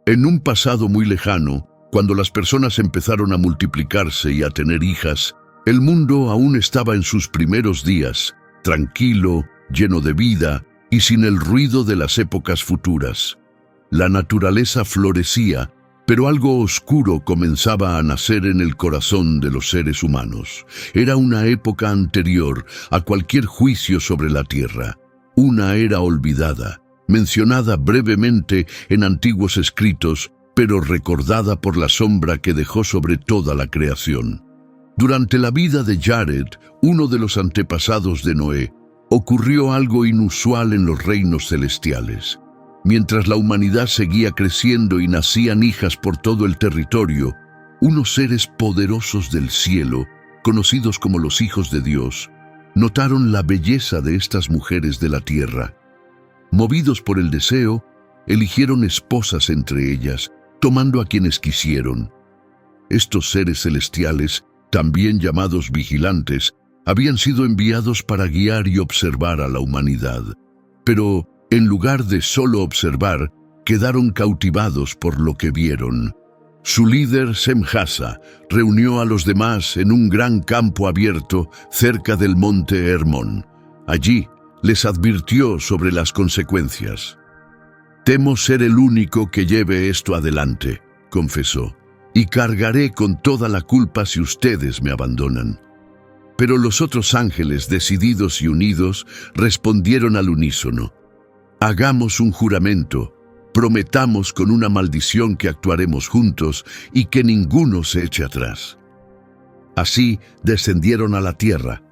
En un pasado muy lejano, cuando las personas empezaron a multiplicarse y a tener hijas, el mundo aún estaba en sus primeros días, tranquilo, lleno de vida y sin el ruido de las épocas futuras. La naturaleza florecía, pero algo oscuro comenzaba a nacer en el corazón de los seres humanos. Era una época anterior a cualquier juicio sobre la tierra, una era olvidada, mencionada brevemente en antiguos escritos, pero recordada por la sombra que dejó sobre toda la creación. Durante la vida de Jared, uno de los antepasados de Noé, ocurrió algo inusual en los reinos celestiales. Mientras la humanidad seguía creciendo y nacían hijas por todo el territorio, unos seres poderosos del cielo, conocidos como los hijos de Dios, notaron la belleza de estas mujeres de la tierra. Movidos por el deseo, eligieron esposas entre ellas, tomando a quienes quisieron. Estos seres celestiales, también llamados vigilantes, habían sido enviados para guiar y observar a la humanidad. Pero, en lugar de solo observar, quedaron cautivados por lo que vieron. Su líder, Semjasa, reunió a los demás en un gran campo abierto cerca del monte Hermón. Allí, les advirtió sobre las consecuencias. «Temo ser el único que lleve esto adelante», confesó, «y cargaré con toda la culpa si ustedes me abandonan». Pero los otros ángeles, decididos y unidos, respondieron al unísono: «Hagamos un juramento, prometamos con una maldición que actuaremos juntos y que ninguno se eche atrás». Así descendieron a la tierra.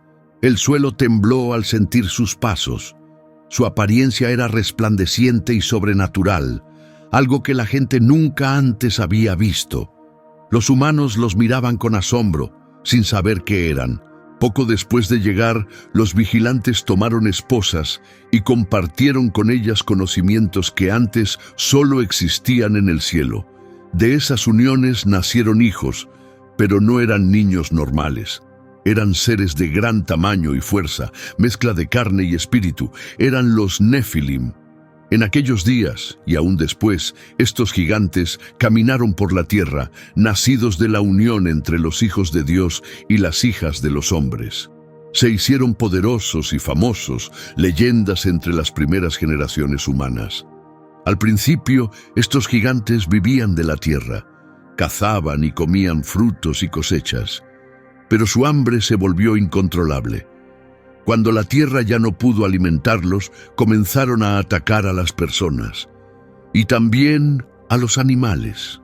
El suelo tembló al sentir sus pasos. Su apariencia era resplandeciente y sobrenatural, algo que la gente nunca antes había visto. Los humanos los miraban con asombro, sin saber qué eran. Poco después de llegar, los vigilantes tomaron esposas y compartieron con ellas conocimientos que antes solo existían en el cielo. De esas uniones nacieron hijos, pero no eran niños normales. Eran seres de gran tamaño y fuerza, mezcla de carne y espíritu. Eran los Nefilim. En aquellos días, y aún después, estos gigantes caminaron por la tierra, nacidos de la unión entre los hijos de Dios y las hijas de los hombres. Se hicieron poderosos y famosos, leyendas entre las primeras generaciones humanas. Al principio, estos gigantes vivían de la tierra, cazaban y comían frutos y cosechas. Pero su hambre se volvió incontrolable. Cuando la tierra ya no pudo alimentarlos, comenzaron a atacar a las personas y también a los animales.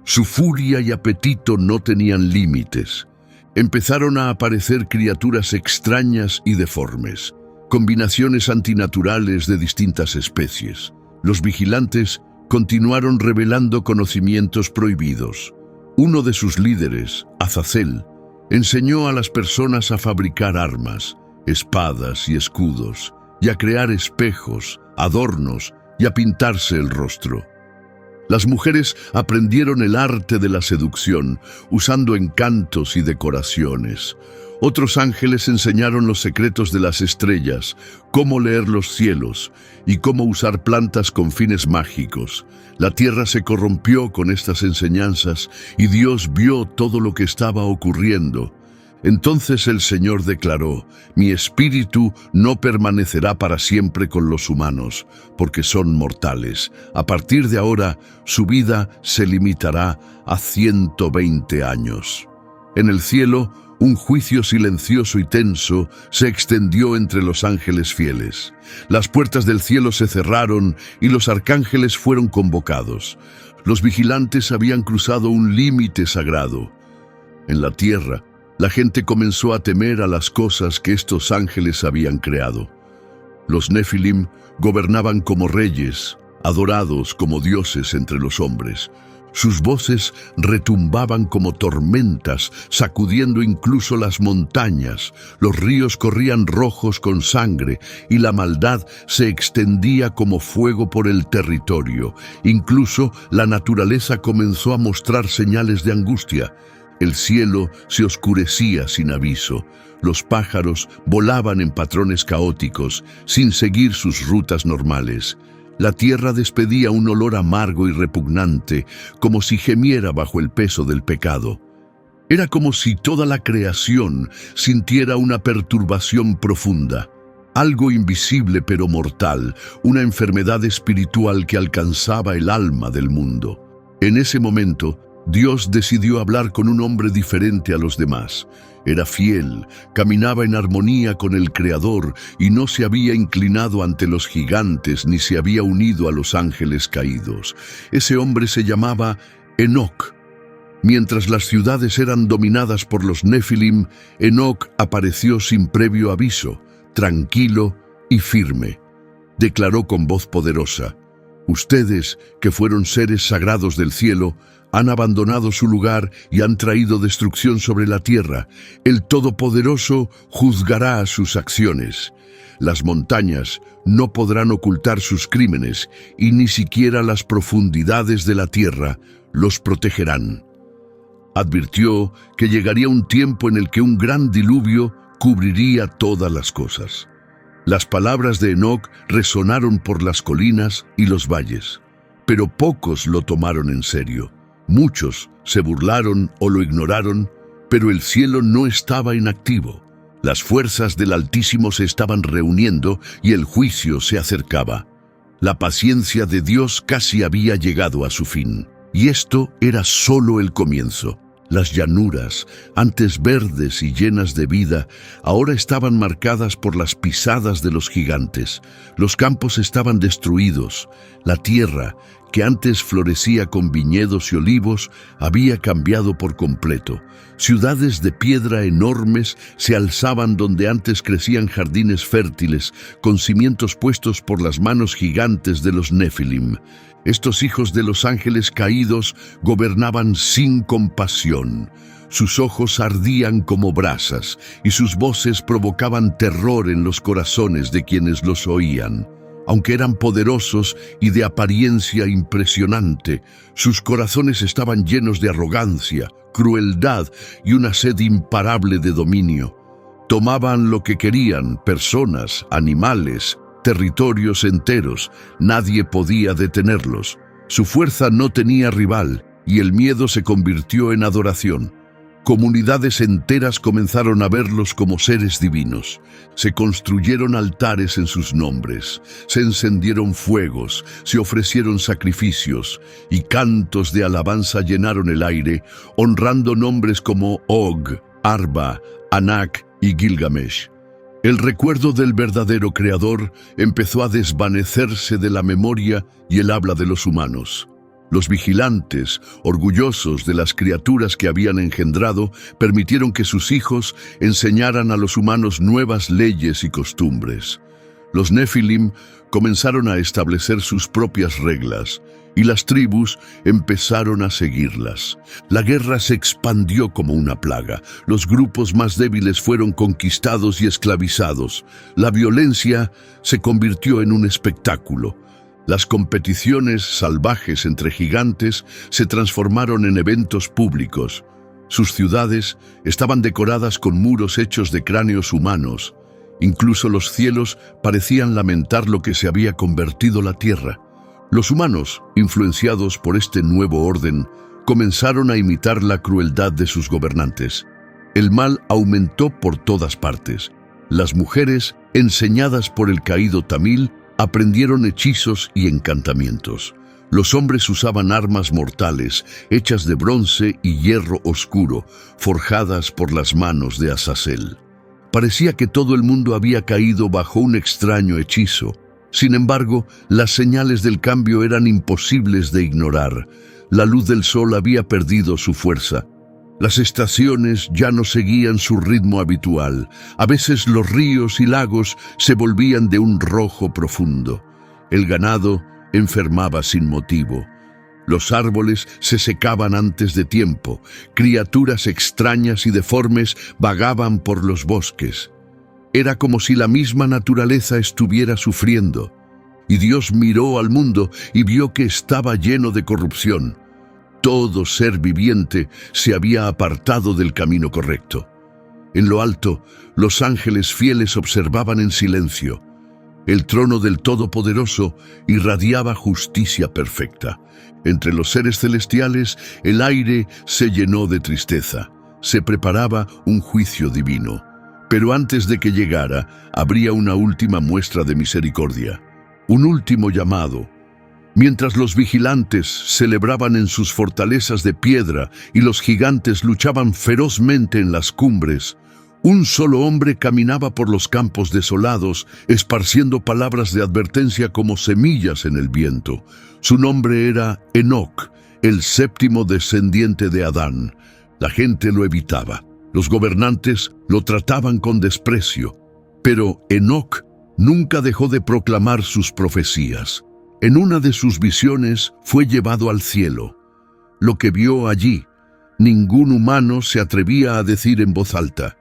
Su furia y apetito no tenían límites. Empezaron a aparecer criaturas extrañas y deformes, combinaciones antinaturales de distintas especies. Los vigilantes continuaron revelando conocimientos prohibidos. Uno de sus líderes, Azazel, enseñó a las personas a fabricar armas, espadas y escudos, y a crear espejos, adornos y a pintarse el rostro. Las mujeres aprendieron el arte de la seducción, usando encantos y decoraciones. Otros ángeles enseñaron los secretos de las estrellas, cómo leer los cielos y cómo usar plantas con fines mágicos. La tierra se corrompió con estas enseñanzas y Dios vio todo lo que estaba ocurriendo. Entonces el Señor declaró: «Mi espíritu no permanecerá para siempre con los humanos, porque son mortales. A partir de ahora, su vida se limitará a 120 años». En el cielo, un juicio silencioso y tenso se extendió entre los ángeles fieles. Las puertas del cielo se cerraron y los arcángeles fueron convocados. Los vigilantes habían cruzado un límite sagrado. En la tierra, la gente comenzó a temer a las cosas que estos ángeles habían creado. Los Nefilim gobernaban como reyes, adorados como dioses entre los hombres. Sus voces retumbaban como tormentas, sacudiendo incluso las montañas. Los ríos corrían rojos con sangre y la maldad se extendía como fuego por el territorio. Incluso la naturaleza comenzó a mostrar señales de angustia. El cielo se oscurecía sin aviso. Los pájaros volaban en patrones caóticos, sin seguir sus rutas normales. La tierra despedía un olor amargo y repugnante, como si gemiera bajo el peso del pecado. Era como si toda la creación sintiera una perturbación profunda, algo invisible pero mortal, una enfermedad espiritual que alcanzaba el alma del mundo. En ese momento, Dios decidió hablar con un hombre diferente a los demás. Era fiel, caminaba en armonía con el Creador y no se había inclinado ante los gigantes ni se había unido a los ángeles caídos. Ese hombre se llamaba Enoc. Mientras las ciudades eran dominadas por los Nefilim, Enoc apareció sin previo aviso, tranquilo y firme. Declaró con voz poderosa: «Ustedes, que fueron seres sagrados del cielo, han abandonado su lugar y han traído destrucción sobre la tierra. El Todopoderoso juzgará sus acciones. Las montañas no podrán ocultar sus crímenes y ni siquiera las profundidades de la tierra los protegerán». Advirtió que llegaría un tiempo en el que un gran diluvio cubriría todas las cosas. Las palabras de Enoc resonaron por las colinas y los valles, pero pocos lo tomaron en serio. Muchos se burlaron o lo ignoraron, pero el cielo no estaba inactivo. Las fuerzas del Altísimo se estaban reuniendo y el juicio se acercaba. La paciencia de Dios casi había llegado a su fin, y esto era solo el comienzo. Las llanuras, antes verdes y llenas de vida, ahora estaban marcadas por las pisadas de los gigantes. Los campos estaban destruidos. La tierra, que antes florecía con viñedos y olivos, había cambiado por completo. Ciudades de piedra enormes se alzaban donde antes crecían jardines fértiles, con cimientos puestos por las manos gigantes de los Nefilim. Estos hijos de los ángeles caídos gobernaban sin compasión. Sus ojos ardían como brasas y sus voces provocaban terror en los corazones de quienes los oían. Aunque eran poderosos y de apariencia impresionante, sus corazones estaban llenos de arrogancia, crueldad y una sed imparable de dominio. Tomaban lo que querían, personas, animales, territorios enteros. Nadie podía detenerlos. Su fuerza no tenía rival y el miedo se convirtió en adoración. Comunidades enteras comenzaron a verlos como seres divinos. Se construyeron altares en sus nombres, se encendieron fuegos, se ofrecieron sacrificios y cantos de alabanza llenaron el aire, honrando nombres como Og, Arba, Anak y Gilgamesh. El recuerdo del verdadero Creador empezó a desvanecerse de la memoria y el habla de los humanos. Los vigilantes, orgullosos de las criaturas que habían engendrado, permitieron que sus hijos enseñaran a los humanos nuevas leyes y costumbres. Los Nefilim comenzaron a establecer sus propias reglas, y las tribus empezaron a seguirlas. La guerra se expandió como una plaga. Los grupos más débiles fueron conquistados y esclavizados. La violencia se convirtió en un espectáculo. Las competiciones salvajes entre gigantes se transformaron en eventos públicos. Sus ciudades estaban decoradas con muros hechos de cráneos humanos. Incluso los cielos parecían lamentar lo que se había convertido la tierra. Los humanos, influenciados por este nuevo orden, comenzaron a imitar la crueldad de sus gobernantes. El mal aumentó por todas partes. Las mujeres, enseñadas por el caído Tamil, aprendieron hechizos y encantamientos. Los hombres usaban armas mortales, hechas de bronce y hierro oscuro, forjadas por las manos de Azazel. Parecía que todo el mundo había caído bajo un extraño hechizo. Sin embargo, las señales del cambio eran imposibles de ignorar. La luz del sol había perdido su fuerza. Las estaciones ya no seguían su ritmo habitual. A veces los ríos y lagos se volvían de un rojo profundo. El ganado enfermaba sin motivo. Los árboles se secaban antes de tiempo. Criaturas extrañas y deformes vagaban por los bosques. Era como si la misma naturaleza estuviera sufriendo. Y Dios miró al mundo y vio que estaba lleno de corrupción. Todo ser viviente se había apartado del camino correcto. En lo alto, los ángeles fieles observaban en silencio. El trono del Todopoderoso irradiaba justicia perfecta. Entre los seres celestiales, el aire se llenó de tristeza. Se preparaba un juicio divino. Pero antes de que llegara, habría una última muestra de misericordia. Un último llamado. Mientras los vigilantes celebraban en sus fortalezas de piedra y los gigantes luchaban ferozmente en las cumbres, un solo hombre caminaba por los campos desolados, esparciendo palabras de advertencia como semillas en el viento. Su nombre era Enoc, el séptimo descendiente de Adán. La gente lo evitaba. Los gobernantes lo trataban con desprecio. Pero Enoc nunca dejó de proclamar sus profecías. En una de sus visiones fue llevado al cielo. Lo que vio allí, ningún humano se atrevía a decir en voz alta.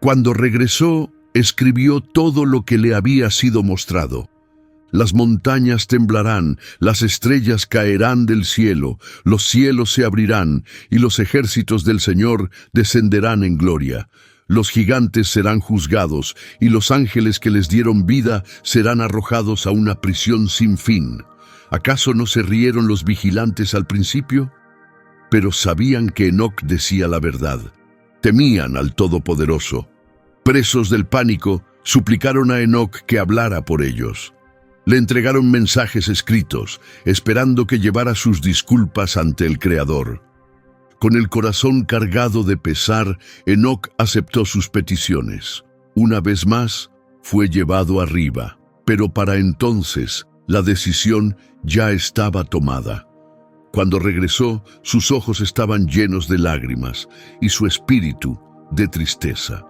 Cuando regresó, escribió todo lo que le había sido mostrado. Las montañas temblarán, las estrellas caerán del cielo, los cielos se abrirán y los ejércitos del Señor descenderán en gloria. Los gigantes serán juzgados y los ángeles que les dieron vida serán arrojados a una prisión sin fin. ¿Acaso no se rieron los vigilantes al principio? Pero sabían que Enoc decía la verdad. Temían al Todopoderoso. Presos del pánico, suplicaron a Enoc que hablara por ellos. Le entregaron mensajes escritos, esperando que llevara sus disculpas ante el Creador. Con el corazón cargado de pesar, Enoc aceptó sus peticiones. Una vez más, fue llevado arriba, pero para entonces la decisión ya estaba tomada. Cuando regresó, sus ojos estaban llenos de lágrimas y su espíritu de tristeza.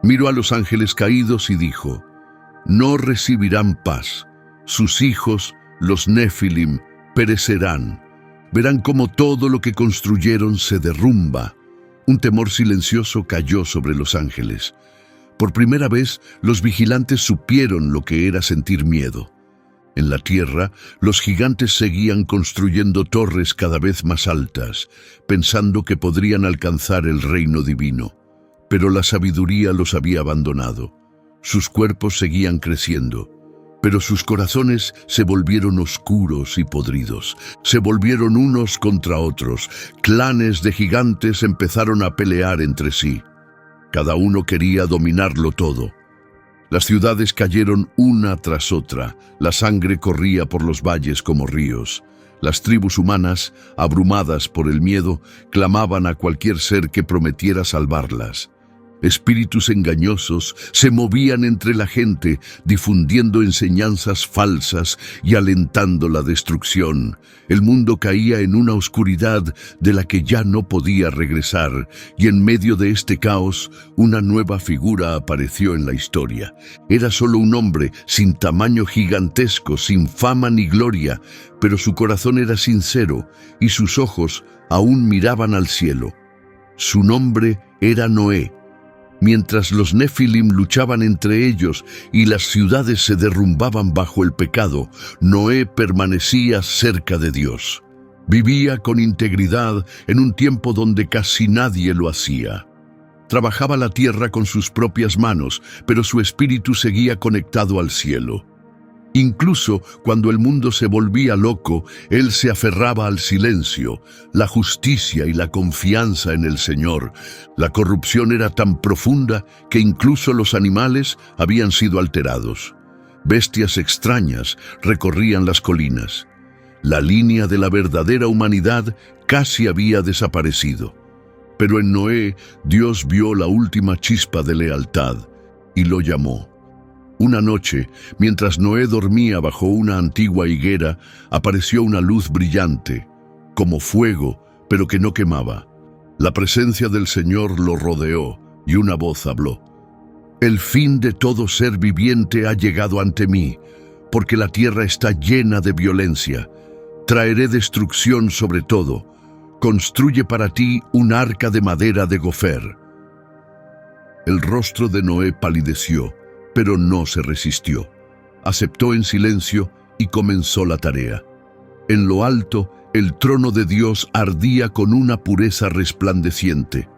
Miró a los ángeles caídos y dijo, no recibirán paz. Sus hijos, los Nefilim, perecerán. Verán cómo todo lo que construyeron se derrumba. Un temor silencioso cayó sobre los ángeles. Por primera vez, los vigilantes supieron lo que era sentir miedo. En la tierra, los gigantes seguían construyendo torres cada vez más altas, pensando que podrían alcanzar el reino divino. Pero la sabiduría los había abandonado. Sus cuerpos seguían creciendo, pero sus corazones se volvieron oscuros y podridos. Se volvieron unos contra otros. Clanes de gigantes empezaron a pelear entre sí. Cada uno quería dominarlo todo. Las ciudades cayeron una tras otra. La sangre corría por los valles como ríos. Las tribus humanas, abrumadas por el miedo, clamaban a cualquier ser que prometiera salvarlas. Espíritus engañosos se movían entre la gente, difundiendo enseñanzas falsas y alentando la destrucción. El mundo caía en una oscuridad de la que ya no podía regresar, y en medio de este caos, una nueva figura apareció en la historia. Era solo un hombre, sin tamaño gigantesco, sin fama ni gloria, pero su corazón era sincero, y sus ojos aún miraban al cielo. Su nombre era Noé. Mientras los Nefilim luchaban entre ellos y las ciudades se derrumbaban bajo el pecado, Noé permanecía cerca de Dios. Vivía con integridad en un tiempo donde casi nadie lo hacía. Trabajaba la tierra con sus propias manos, pero su espíritu seguía conectado al cielo. Incluso cuando el mundo se volvía loco, él se aferraba al silencio, la justicia y la confianza en el Señor. La corrupción era tan profunda que incluso los animales habían sido alterados. Bestias extrañas recorrían las colinas. La línea de la verdadera humanidad casi había desaparecido. Pero en Noé, Dios vio la última chispa de lealtad y lo llamó. Una noche, mientras Noé dormía bajo una antigua higuera, apareció una luz brillante, como fuego, pero que no quemaba. La presencia del Señor lo rodeó, y una voz habló. El fin de todo ser viviente ha llegado ante mí, porque la tierra está llena de violencia. Traeré destrucción sobre todo. Construye para ti un arca de madera de gofer. El rostro de Noé palideció, pero no se resistió. Aceptó en silencio y comenzó la tarea. En lo alto, el trono de Dios ardía con una pureza resplandeciente.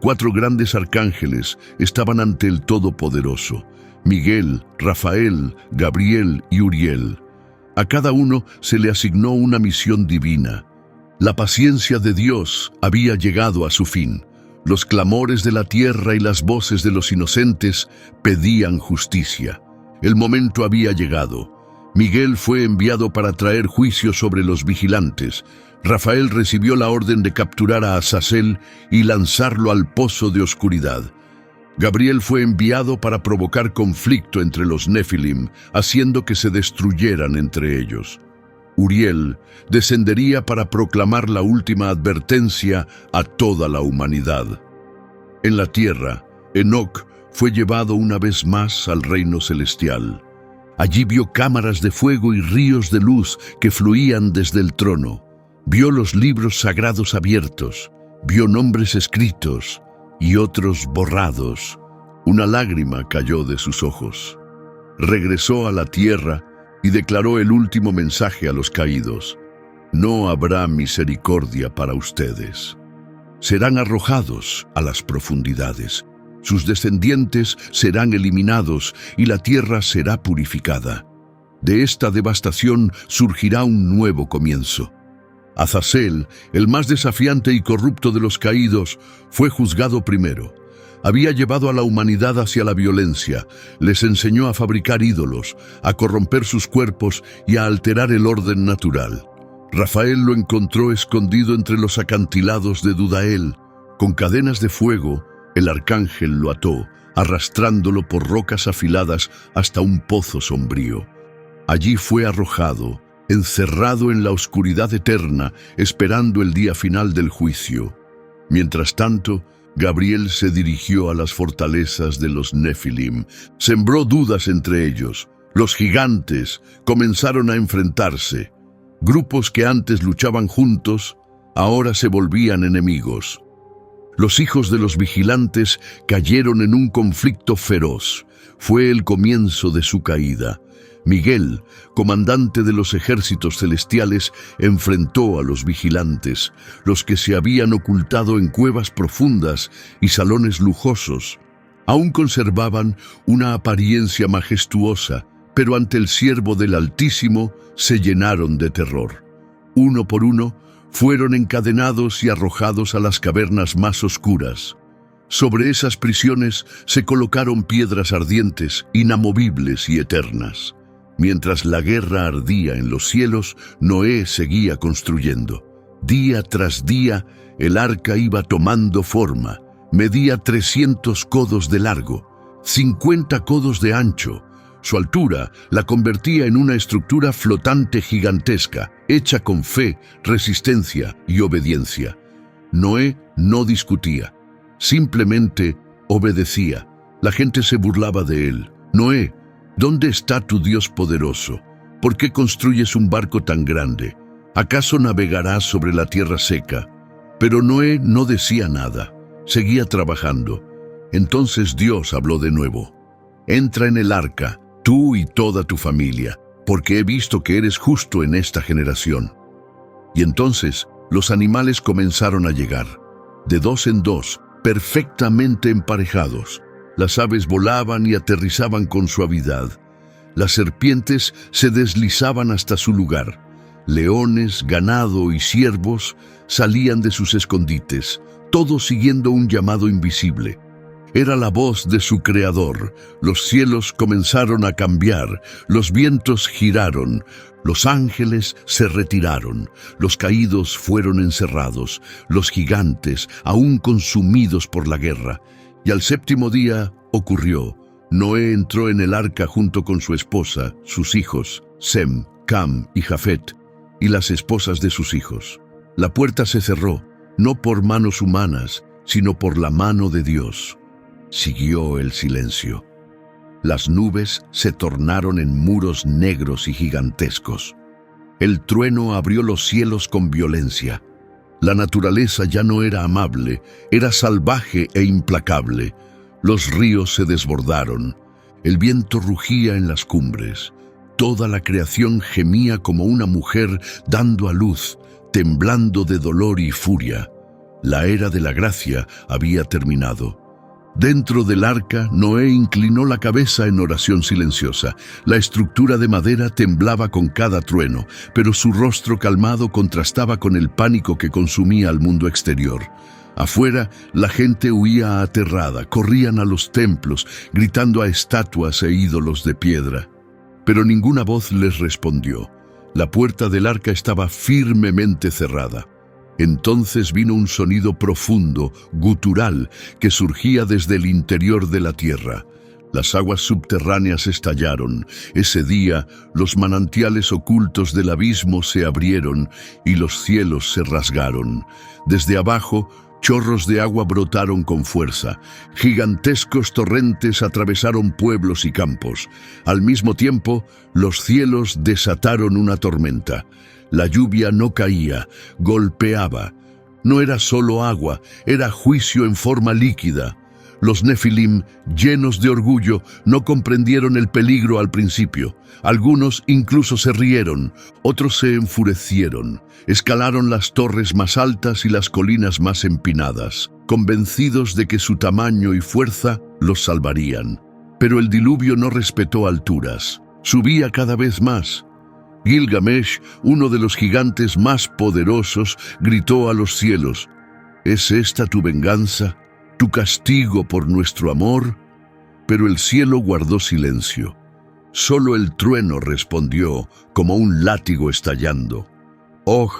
4 grandes arcángeles estaban ante el Todopoderoso: Miguel, Rafael, Gabriel y Uriel. A cada uno se le asignó una misión divina. La paciencia de Dios había llegado a su fin. Los clamores de la tierra y las voces de los inocentes pedían justicia. El momento había llegado. Miguel fue enviado para traer juicio sobre los vigilantes. Rafael recibió la orden de capturar a Azazel y lanzarlo al pozo de oscuridad. Gabriel fue enviado para provocar conflicto entre los Nefilim, haciendo que se destruyeran entre ellos. Uriel descendería para proclamar la última advertencia a toda la humanidad. En la tierra, Enoc fue llevado una vez más al reino celestial. Allí vio cámaras de fuego y ríos de luz que fluían desde el trono. Vio los libros sagrados abiertos, vio nombres escritos y otros borrados. Una lágrima cayó de sus ojos. Regresó a la tierra y declaró el último mensaje a los caídos: no habrá misericordia para ustedes. Serán arrojados a las profundidades. Sus descendientes serán eliminados y la tierra será purificada. De esta devastación surgirá un nuevo comienzo. Azazel, el más desafiante y corrupto de los caídos, fue juzgado primero. Había llevado a la humanidad hacia la violencia, les enseñó a fabricar ídolos, a corromper sus cuerpos y a alterar el orden natural. Rafael lo encontró escondido entre los acantilados de Dudael. Con cadenas de fuego, el arcángel lo ató, arrastrándolo por rocas afiladas hasta un pozo sombrío. Allí fue arrojado, encerrado en la oscuridad eterna, esperando el día final del juicio. Mientras tanto, Gabriel se dirigió a las fortalezas de los Nefilim. Sembró dudas entre ellos. Los gigantes comenzaron a enfrentarse. Grupos que antes luchaban juntos, ahora se volvían enemigos. Los hijos de los vigilantes cayeron en un conflicto feroz. Fue el comienzo de su caída. Miguel, comandante de los ejércitos celestiales, enfrentó a los vigilantes, los que se habían ocultado en cuevas profundas y salones lujosos. Aún conservaban una apariencia majestuosa, pero ante el siervo del Altísimo se llenaron de terror. Uno por uno, fueron encadenados y arrojados a las cavernas más oscuras. Sobre esas prisiones se colocaron piedras ardientes, inamovibles y eternas. Mientras la guerra ardía en los cielos, Noé seguía construyendo. Día tras día, el arca iba tomando forma. Medía 300 codos de largo, 50 codos de ancho. Su altura la convertía en una estructura flotante gigantesca, hecha con fe, resistencia y obediencia. Noé no discutía, simplemente obedecía. La gente se burlaba de él. Noé, ¿dónde está tu Dios poderoso? ¿Por qué construyes un barco tan grande? ¿Acaso navegarás sobre la tierra seca? Pero Noé no decía nada, seguía trabajando. Entonces Dios habló de nuevo. Entra en el arca, tú y toda tu familia, porque he visto que eres justo en esta generación. Y entonces los animales comenzaron a llegar, de dos en dos, perfectamente emparejados. Las aves volaban y aterrizaban con suavidad. Las serpientes se deslizaban hasta su lugar. Leones, ganado y ciervos salían de sus escondites, todos siguiendo un llamado invisible. Era la voz de su Creador. Los cielos comenzaron a cambiar, los vientos giraron, los ángeles se retiraron, los caídos fueron encerrados, los gigantes aún consumidos por la guerra. Y al séptimo día ocurrió. Noé entró en el arca junto con su esposa, sus hijos, Sem, Cam y Jafet, y las esposas de sus hijos. La puerta se cerró, no por manos humanas, sino por la mano de Dios. Siguió el silencio. Las nubes se tornaron en muros negros y gigantescos. El trueno abrió los cielos con violencia. La naturaleza ya no era amable, era salvaje e implacable. Los ríos se desbordaron. El viento rugía en las cumbres. Toda la creación gemía como una mujer dando a luz, temblando de dolor y furia. La era de la gracia había terminado. Dentro del arca, Noé inclinó la cabeza en oración silenciosa. La estructura de madera temblaba con cada trueno, pero su rostro calmado contrastaba con el pánico que consumía al mundo exterior. Afuera, la gente huía aterrada, corrían a los templos, gritando a estatuas e ídolos de piedra. Pero ninguna voz les respondió. La puerta del arca estaba firmemente cerrada. Entonces vino un sonido profundo, gutural, que surgía desde el interior de la tierra. Las aguas subterráneas estallaron. Ese día, los manantiales ocultos del abismo se abrieron y los cielos se rasgaron. Desde abajo, chorros de agua brotaron con fuerza. Gigantescos torrentes atravesaron pueblos y campos. Al mismo tiempo, los cielos desataron una tormenta. La lluvia no caía, golpeaba. No era solo agua, era juicio en forma líquida. Los Nefilim, llenos de orgullo, no comprendieron el peligro al principio. Algunos incluso se rieron, otros se enfurecieron. Escalaron las torres más altas y las colinas más empinadas, convencidos de que su tamaño y fuerza los salvarían. Pero el diluvio no respetó alturas. Subía cada vez más. Gilgamesh, uno de los gigantes más poderosos, gritó a los cielos: ¿Es esta tu venganza, tu castigo por nuestro amor? Pero el cielo guardó silencio. Solo el trueno respondió como un látigo estallando. Og,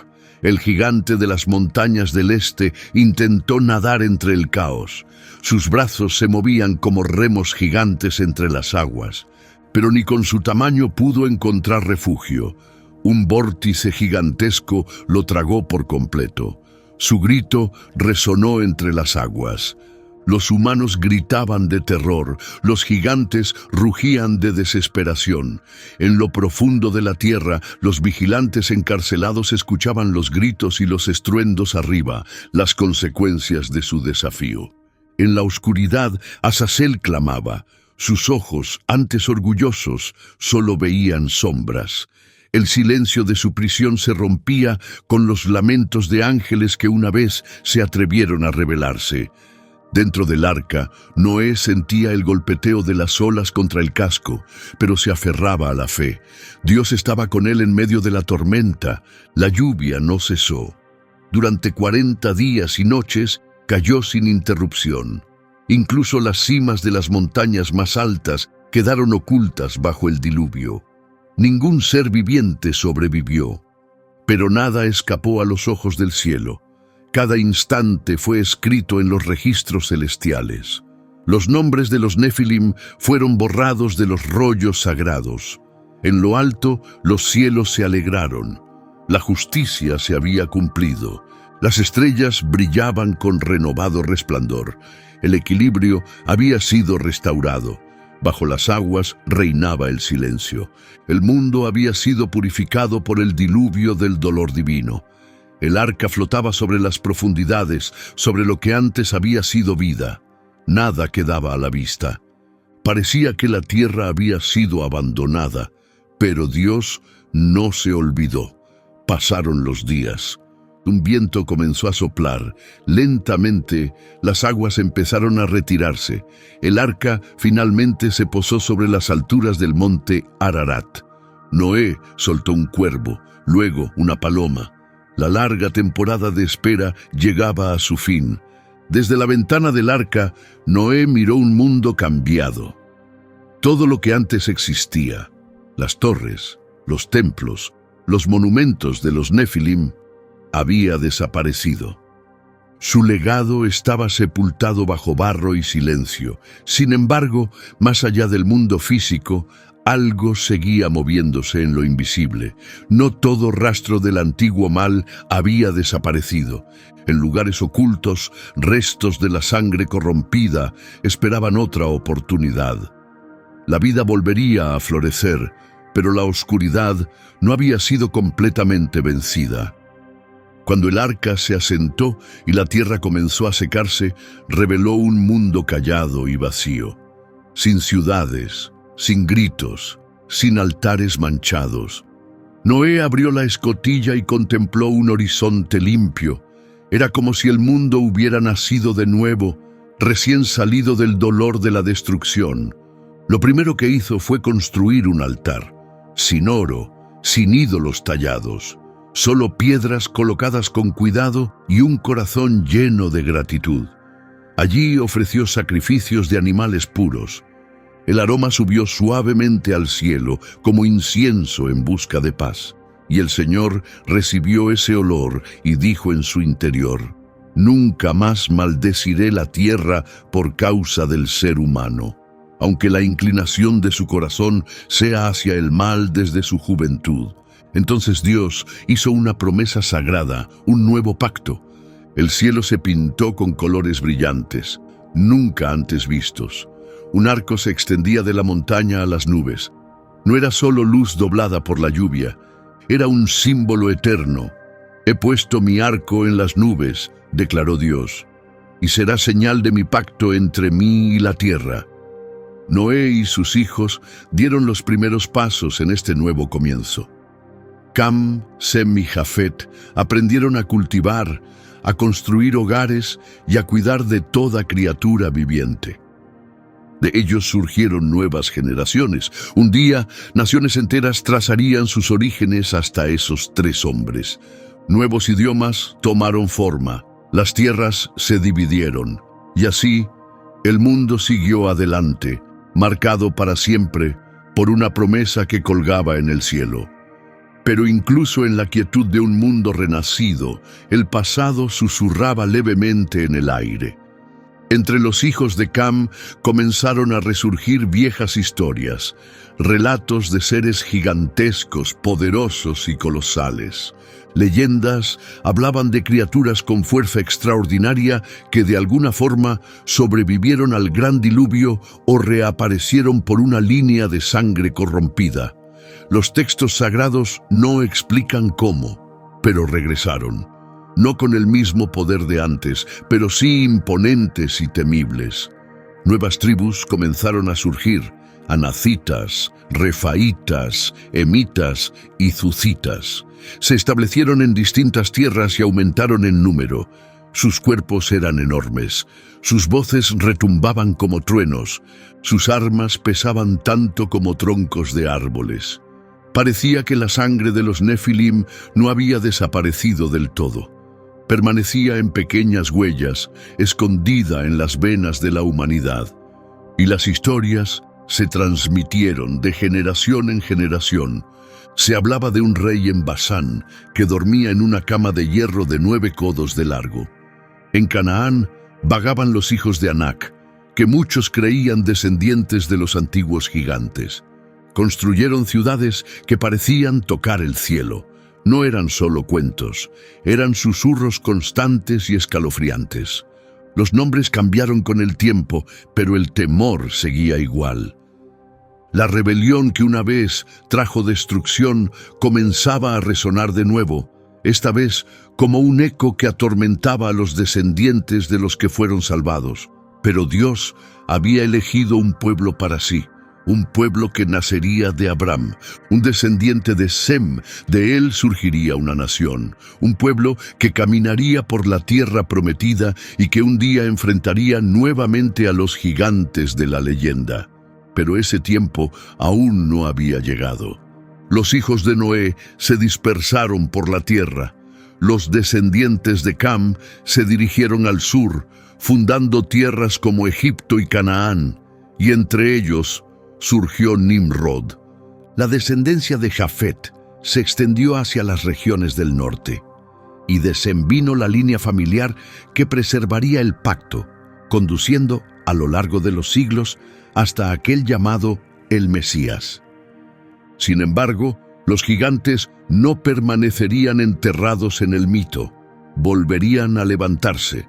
el gigante de las montañas del este, intentó nadar entre el caos. Sus brazos se movían como remos gigantes entre las aguas. Pero ni con su tamaño pudo encontrar refugio. Un vórtice gigantesco lo tragó por completo. Su grito resonó entre las aguas. Los humanos gritaban de terror, los gigantes rugían de desesperación. En lo profundo de la tierra, los vigilantes encarcelados escuchaban los gritos y los estruendos arriba, las consecuencias de su desafío. En la oscuridad, Azazel clamaba. Sus ojos, antes orgullosos, solo veían sombras. El silencio de su prisión se rompía con los lamentos de ángeles que una vez se atrevieron a rebelarse. Dentro del arca, Noé sentía el golpeteo de las olas contra el casco, pero se aferraba a la fe. Dios estaba con él en medio de la tormenta. La lluvia no cesó. Durante 40 días y noches cayó sin interrupción. Incluso las cimas de las montañas más altas quedaron ocultas bajo el diluvio. Ningún ser viviente sobrevivió, pero nada escapó a los ojos del cielo. Cada instante fue escrito en los registros celestiales. Los nombres de los Nefilim fueron borrados de los rollos sagrados. En lo alto, los cielos se alegraron. La justicia se había cumplido. Las estrellas brillaban con renovado resplandor. El equilibrio había sido restaurado. Bajo las aguas reinaba el silencio. El mundo había sido purificado por el diluvio del dolor divino. El arca flotaba sobre las profundidades, sobre lo que antes había sido vida. Nada quedaba a la vista. Parecía que la tierra había sido abandonada, pero Dios no se olvidó. Pasaron los días. Un viento comenzó a soplar. Lentamente, las aguas empezaron a retirarse. El arca finalmente se posó sobre las alturas del monte Ararat. Noé soltó un cuervo, luego una paloma. La larga temporada de espera llegaba a su fin. Desde la ventana del arca, Noé miró un mundo cambiado. Todo lo que antes existía, las torres, los templos, los monumentos de los Nefilim, había desaparecido. Su legado estaba sepultado bajo barro y silencio. Sin embargo, más allá del mundo físico, algo seguía moviéndose en lo invisible. No todo rastro del antiguo mal había desaparecido. En lugares ocultos, restos de la sangre corrompida esperaban otra oportunidad. La vida volvería a florecer, pero la oscuridad no había sido completamente vencida. Cuando el arca se asentó y la tierra comenzó a secarse, reveló un mundo callado y vacío, sin ciudades, sin gritos, sin altares manchados. Noé abrió la escotilla y contempló un horizonte limpio. Era como si el mundo hubiera nacido de nuevo, recién salido del dolor de la destrucción. Lo primero que hizo fue construir un altar, sin oro, sin ídolos tallados, solo piedras colocadas con cuidado y un corazón lleno de gratitud. Allí ofreció sacrificios de animales puros. El aroma subió suavemente al cielo como incienso en busca de paz. Y el Señor recibió ese olor y dijo en su interior: «Nunca más maldeciré la tierra por causa del ser humano, aunque la inclinación de su corazón sea hacia el mal desde su juventud». Entonces Dios hizo una promesa sagrada, un nuevo pacto. El cielo se pintó con colores brillantes, nunca antes vistos. Un arco se extendía de la montaña a las nubes. No era solo luz doblada por la lluvia, era un símbolo eterno. «He puesto mi arco en las nubes», declaró Dios, «y será señal de mi pacto entre mí y la tierra». Noé y sus hijos dieron los primeros pasos en este nuevo comienzo. Cam, Sem y Jafet aprendieron a cultivar, a construir hogares y a cuidar de toda criatura viviente. De ellos surgieron nuevas generaciones. Un día, naciones enteras trazarían sus orígenes hasta esos 3 hombres. Nuevos idiomas tomaron forma, las tierras se dividieron, y así el mundo siguió adelante, marcado para siempre por una promesa que colgaba en el cielo. Pero incluso en la quietud de un mundo renacido, el pasado susurraba levemente en el aire. Entre los hijos de Cam comenzaron a resurgir viejas historias, relatos de seres gigantescos, poderosos y colosales. Leyendas hablaban de criaturas con fuerza extraordinaria que de alguna forma sobrevivieron al gran diluvio o reaparecieron por una línea de sangre corrompida. Los textos sagrados no explican cómo, pero regresaron. No con el mismo poder de antes, pero sí imponentes y temibles. Nuevas tribus comenzaron a surgir: anacitas, refaitas, emitas y zucitas. Se establecieron en distintas tierras y aumentaron en número. Sus cuerpos eran enormes, sus voces retumbaban como truenos, sus armas pesaban tanto como troncos de árboles. Parecía que la sangre de los Nefilim no había desaparecido del todo. Permanecía en pequeñas huellas, escondida en las venas de la humanidad. Y las historias se transmitieron de generación en generación. Se hablaba de un rey en Basán que dormía en una cama de hierro de 9 codos de largo. En Canaán vagaban los hijos de Anac, que muchos creían descendientes de los antiguos gigantes. Construyeron ciudades que parecían tocar el cielo. No eran solo cuentos, eran susurros constantes y escalofriantes. Los nombres cambiaron con el tiempo, pero el temor seguía igual. La rebelión que una vez trajo destrucción comenzaba a resonar de nuevo, esta vez como un eco que atormentaba a los descendientes de los que fueron salvados. Pero Dios había elegido un pueblo para sí. Un pueblo que nacería de Abraham, un descendiente de Sem, de él surgiría una nación, un pueblo que caminaría por la tierra prometida y que un día enfrentaría nuevamente a los gigantes de la leyenda. Pero ese tiempo aún no había llegado. Los hijos de Noé se dispersaron por la tierra. Los descendientes de Cam se dirigieron al sur, fundando tierras como Egipto y Canaán, y entre ellos surgió Nimrod. La descendencia de Jafet se extendió hacia las regiones del norte, y de Sem vino la línea familiar que preservaría el pacto, conduciendo a lo largo de los siglos hasta aquel llamado el Mesías. Sin embargo, los gigantes no permanecerían enterrados en el mito, volverían a levantarse.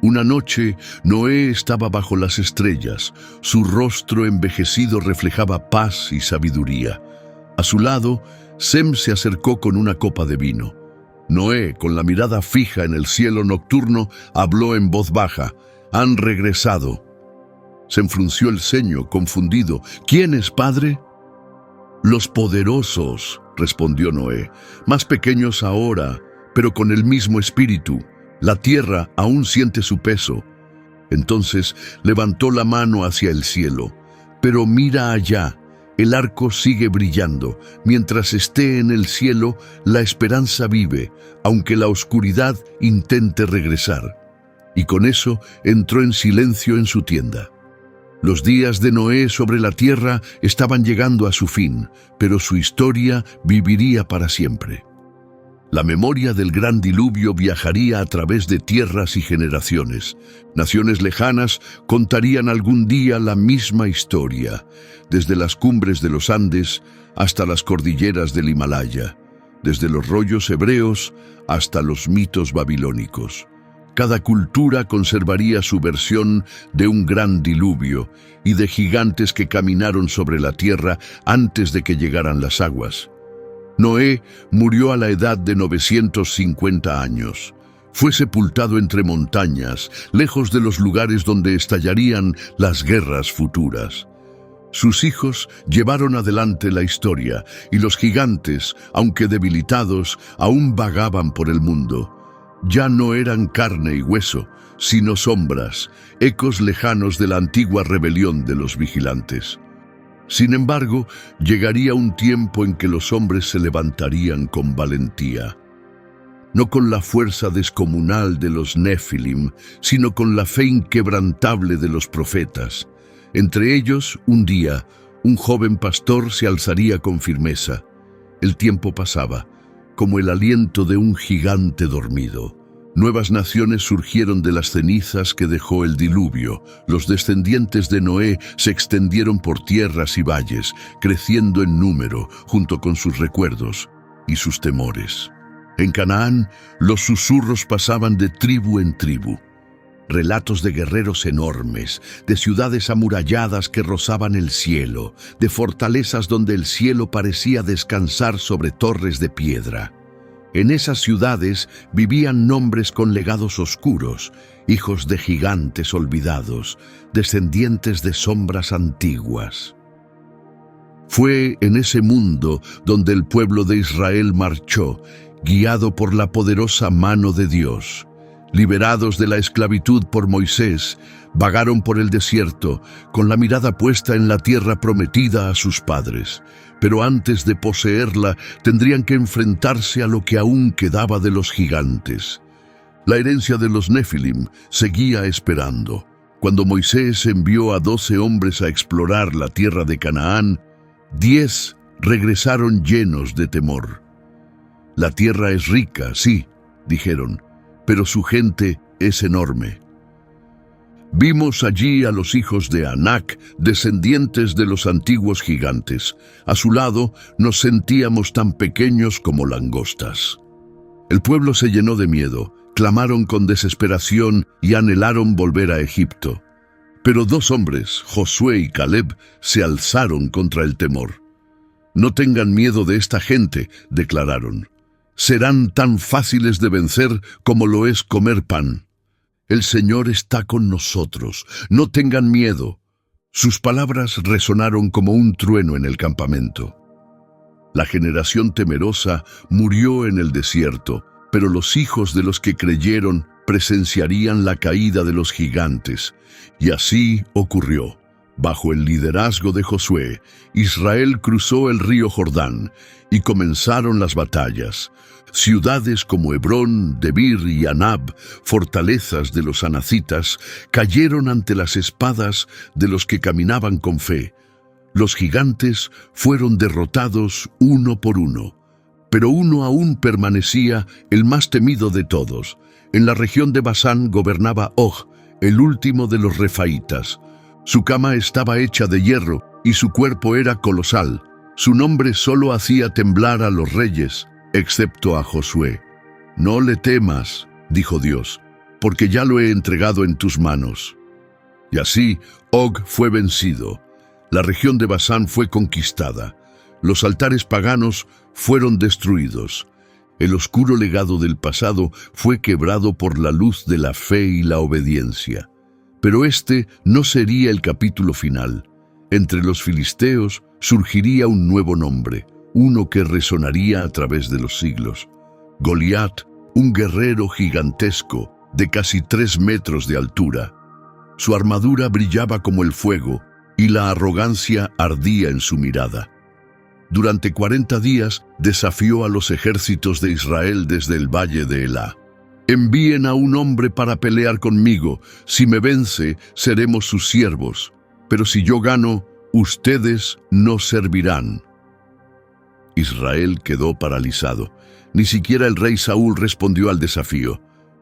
Una noche, Noé estaba bajo las estrellas. Su rostro envejecido reflejaba paz y sabiduría. A su lado, Sem se acercó con una copa de vino. Noé, con la mirada fija en el cielo nocturno, habló en voz baja: «Han regresado». Sem frunció el ceño, confundido. «¿Quién es, padre?» «Los poderosos», respondió Noé, «más pequeños ahora, pero con el mismo espíritu. La tierra aún siente su peso. Entonces levantó la mano hacia el cielo. Pero mira allá, el arco sigue brillando. Mientras esté en el cielo, la esperanza vive, aunque la oscuridad intente regresar. Y con eso entró en silencio en su tienda. Los días de Noé sobre la tierra estaban llegando a su fin, pero su historia viviría para siempre. La memoria del gran diluvio viajaría a través de tierras y generaciones. Naciones lejanas contarían algún día la misma historia, desde las cumbres de los Andes hasta las cordilleras del Himalaya, desde los rollos hebreos hasta los mitos babilónicos. Cada cultura conservaría su versión de un gran diluvio y de gigantes que caminaron sobre la tierra antes de que llegaran las aguas. Noé murió a la edad de 950 años. Fue sepultado entre montañas, lejos de los lugares donde estallarían las guerras futuras. Sus hijos llevaron adelante la historia, y los gigantes, aunque debilitados, aún vagaban por el mundo. Ya no eran carne y hueso, sino sombras, ecos lejanos de la antigua rebelión de los vigilantes. Sin embargo, llegaría un tiempo en que los hombres se levantarían con valentía. No con la fuerza descomunal de los Nefilim, sino con la fe inquebrantable de los profetas. Entre ellos, un día, un joven pastor se alzaría con firmeza. El tiempo pasaba, como el aliento de un gigante dormido. Nuevas naciones surgieron de las cenizas que dejó el diluvio. Los descendientes de Noé se extendieron por tierras y valles, creciendo en número, junto con sus recuerdos y sus temores. En Canaán, los susurros pasaban de tribu en tribu. Relatos de guerreros enormes, de ciudades amuralladas que rozaban el cielo, de fortalezas donde el cielo parecía descansar sobre torres de piedra. En esas ciudades vivían nombres con legados oscuros, hijos de gigantes olvidados, descendientes de sombras antiguas. Fue en ese mundo donde el pueblo de Israel marchó, guiado por la poderosa mano de Dios. Liberados de la esclavitud por Moisés, vagaron por el desierto, con la mirada puesta en la tierra prometida a sus padres. Pero antes de poseerla, tendrían que enfrentarse a lo que aún quedaba de los gigantes. La herencia de los Nefilim seguía esperando. Cuando Moisés envió a 12 hombres a explorar la tierra de Canaán, 10 regresaron llenos de temor. La tierra es rica, sí, dijeron, pero su gente es enorme. Vimos allí a los hijos de Anac, descendientes de los antiguos gigantes. A su lado nos sentíamos tan pequeños como langostas. El pueblo se llenó de miedo, clamaron con desesperación y anhelaron volver a Egipto. Pero 2 hombres, Josué y Caleb, se alzaron contra el temor. «No tengan miedo de esta gente», declararon. «Serán tan fáciles de vencer como lo es comer pan. El Señor está con nosotros, no tengan miedo». Sus palabras resonaron como un trueno en el campamento. La generación temerosa murió en el desierto, pero los hijos de los que creyeron presenciarían la caída de los gigantes. Y así ocurrió. Bajo el liderazgo de Josué, Israel cruzó el río Jordán y comenzaron las batallas. Ciudades como Hebrón, Debir y Anab, fortalezas de los anacitas, cayeron ante las espadas de los que caminaban con fe. Los gigantes fueron derrotados uno por uno, pero uno aún permanecía, el más temido de todos. En la región de Basán gobernaba Og, el último de los refaítas. Su cama estaba hecha de hierro y su cuerpo era colosal. Su nombre solo hacía temblar a los reyes, excepto a Josué. «No le temas», dijo Dios, «porque ya lo he entregado en tus manos». Y así Og fue vencido. La región de Basán fue conquistada. Los altares paganos fueron destruidos. El oscuro legado del pasado fue quebrado por la luz de la fe y la obediencia. Pero este no sería el capítulo final. Entre los filisteos surgiría un nuevo nombre, uno que resonaría a través de los siglos. Goliat, un guerrero gigantesco, de casi 3 metros de altura. Su armadura brillaba como el fuego y la arrogancia ardía en su mirada. Durante 40 días desafió a los ejércitos de Israel desde el valle de Elá. «Envíen a un hombre para pelear conmigo. Si me vence, seremos sus siervos. Pero si yo gano, ustedes no servirán». Israel quedó paralizado. Ni siquiera el rey Saúl respondió al desafío.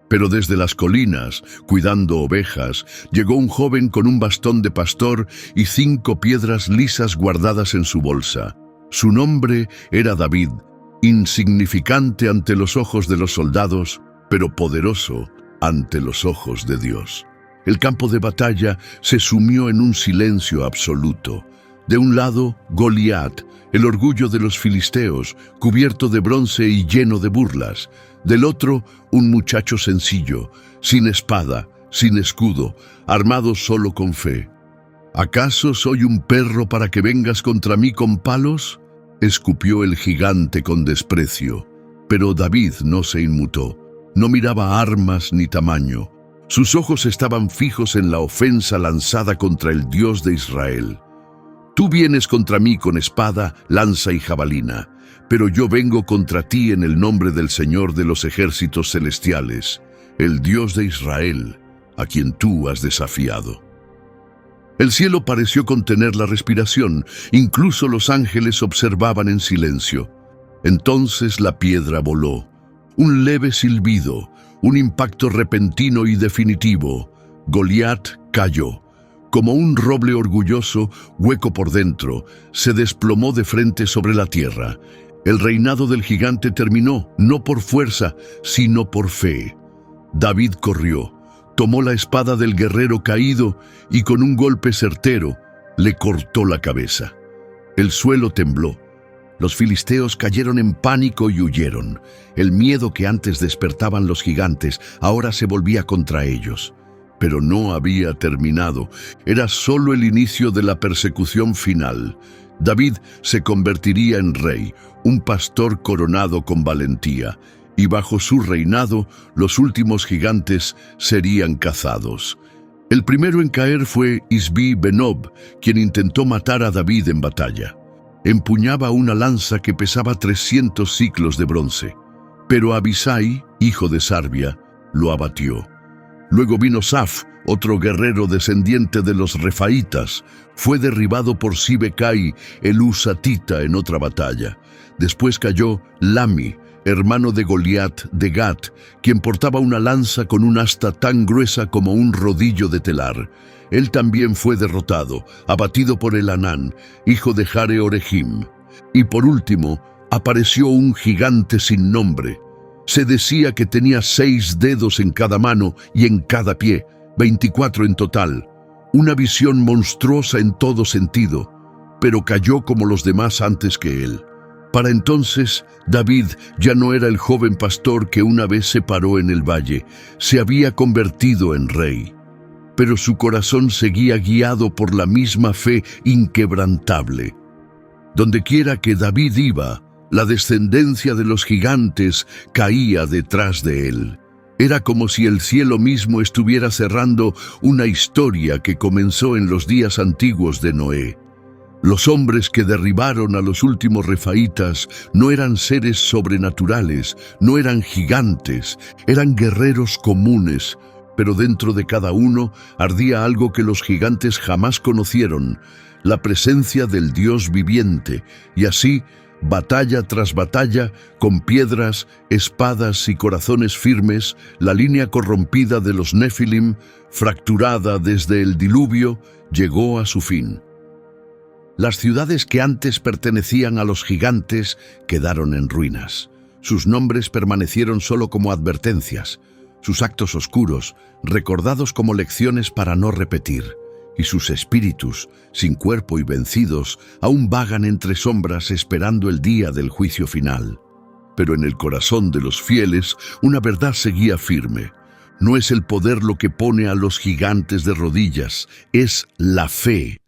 Pero desde las colinas, cuidando ovejas, llegó un joven con un bastón de pastor y 5 piedras lisas guardadas en su bolsa. Su nombre era David, insignificante ante los ojos de los soldados, pero poderoso ante los ojos de Dios. El campo de batalla se sumió en un silencio absoluto. De un lado, Goliat, el orgullo de los filisteos, cubierto de bronce y lleno de burlas. Del otro, un muchacho sencillo, sin espada, sin escudo, armado solo con fe. «¿Acaso soy un perro para que vengas contra mí con palos?», escupió el gigante con desprecio. Pero David no se inmutó. No miraba armas ni tamaño. Sus ojos estaban fijos en la ofensa lanzada contra el Dios de Israel. «Tú vienes contra mí con espada, lanza y jabalina, pero yo vengo contra ti en el nombre del Señor de los ejércitos celestiales, el Dios de Israel, a quien tú has desafiado». El cielo pareció contener la respiración, incluso los ángeles observaban en silencio. Entonces la piedra voló. Un leve silbido, un impacto repentino y definitivo. Goliat cayó. Como un roble orgulloso, hueco por dentro, se desplomó de frente sobre la tierra. El reinado del gigante terminó, no por fuerza, sino por fe. David corrió. Tomó la espada del guerrero caído y con un golpe certero le cortó la cabeza. El suelo tembló. Los filisteos cayeron en pánico y huyeron. El miedo que antes despertaban los gigantes ahora se volvía contra ellos. Pero no había terminado. Era solo el inicio de la persecución final. David se convertiría en rey, un pastor coronado con valentía. Y bajo su reinado, los últimos gigantes serían cazados. El primero en caer fue Isbi Benob, quien intentó matar a David en batalla. Empuñaba una lanza que pesaba 300 siclos de bronce. Pero Abisai, hijo de Sarbia, lo abatió. Luego vino Saf, otro guerrero descendiente de los refaítas. Fue derribado por Sibecai, el husatita, en otra batalla. Después cayó Lami, hermano de Goliat de Gat, quien portaba una lanza con un asta tan gruesa como un rodillo de telar. Él también fue derrotado, abatido por Elhanán, hijo de Jare Orejim. Y por último, apareció un gigante sin nombre. Se decía que tenía 6 dedos en cada mano y en cada pie, 24 en total. Una visión monstruosa en todo sentido, pero cayó como los demás antes que él. Para entonces, David ya no era el joven pastor que una vez se paró en el valle. Se había convertido en rey. Pero su corazón seguía guiado por la misma fe inquebrantable. Dondequiera que David iba, la descendencia de los gigantes caía detrás de él. Era como si el cielo mismo estuviera cerrando una historia que comenzó en los días antiguos de Noé. Los hombres que derribaron a los últimos refaítas no eran seres sobrenaturales, no eran gigantes, eran guerreros comunes, pero dentro de cada uno ardía algo que los gigantes jamás conocieron, la presencia del Dios viviente, y así, batalla tras batalla, con piedras, espadas y corazones firmes, la línea corrompida de los Nefilim, fracturada desde el diluvio, llegó a su fin. Las ciudades que antes pertenecían a los gigantes quedaron en ruinas. Sus nombres permanecieron solo como advertencias, sus actos oscuros, recordados como lecciones para no repetir, y sus espíritus, sin cuerpo y vencidos, aún vagan entre sombras esperando el día del juicio final. Pero en el corazón de los fieles, una verdad seguía firme. No es el poder lo que pone a los gigantes de rodillas, es la fe.